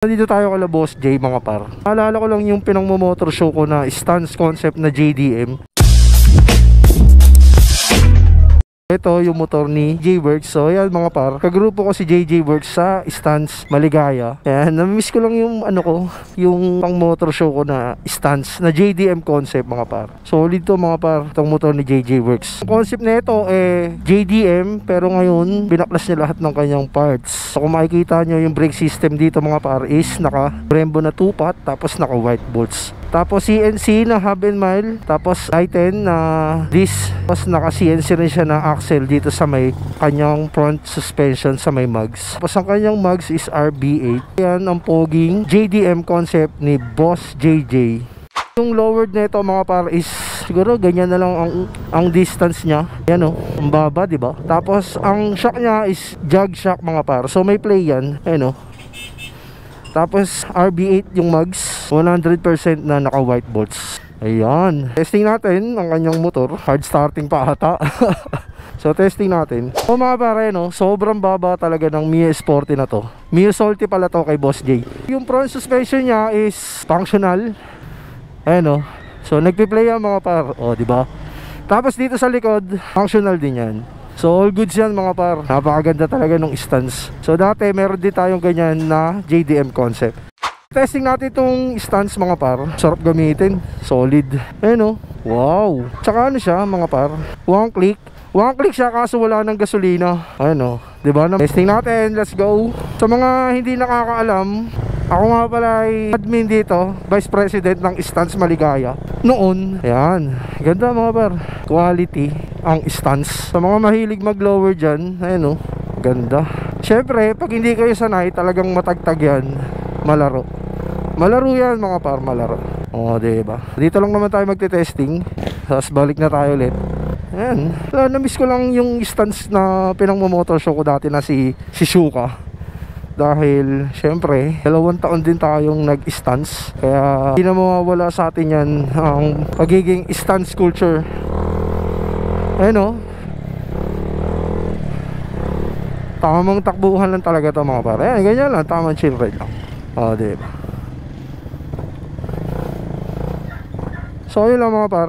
Nandito tayo kala Boss J mga par. Naalala ko lang yung pinang-motor show ko na stance concept na JDM. Ito yung motor ni J-Works. So yan mga par, kagrupo ko si JJ Works sa Stance Maligaya. Ayan, namimiss ko lang yung yung pang motor show ko na stance na JDM concept mga par. Solid to mga par, itong motor ni JJ Works. Ang concept na ito JDM, pero ngayon binaklas niya lahat ng kanyang parts. So kung makikita nyo yung brake system dito mga par is naka Brembo na 2-pot, tapos naka white bolts. Tapos CNC na hub and mile, tapos i10 na disc, tapos naka CNC rin siya na axle dito sa may kanyang front suspension sa may mugs. Tapos ang kanyang mugs is RB8. Yan ang poging JDM concept ni Boss JJ. Yung lowered na ito mga par is siguro ganyan na lang ang distance niya. Yan ang baba, di ba? Tapos ang shock niya is jug shock mga par. So may play yan. Ayan Tapos RB8 yung mugs, 100% na naka white bolts. Ayan. Testing natin ang kanyang motor. Hard starting pa ata. So testing natin. O mga pare, sobrang baba talaga ng Mia Sporty na to. Mia Salty pala to kay Boss J. Yung front suspension niya is functional. Ayan So nagpi-play yan mga par. O diba? Tapos dito sa likod, functional din yan. So all goods yan mga par. Napakaganda talaga ng stance. So dati meron din tayong ganyan na JDM concept. Testing natin itong stance mga par. Sarap gamitin. Solid. Ayan Wow. Tsaka siya mga par, one click siya kaso wala ng gasolina. Ayan diba? Testing natin. Let's go. Sa mga hindi nakakaalam, ako nga pala ay admin dito, Vice President ng Stance Maligaya noon. Ayan, ganda mga par, quality ang stance. Sa mga mahilig mag-lower dyan, ayan ganda. Syempre, pag hindi kayo sanay, talagang matagtag yan. Malaro yan mga par, malaro. O diba? Dito lang naman tayo magte-testing. Tapos balik na tayo ulit. Ayan, na-miss ko lang yung stance na pinang-motor show ko dati na si Shuka. Dahil syempre 2 taon din tayong nag-stance, kaya hindi na mawawala sa atin yan ang pagiging stance culture. Ayun tamang takbuhan lang talaga to mga pare. Ayan, ganyan lang, tamang chill ride lang. Diba? So yun lang mga par,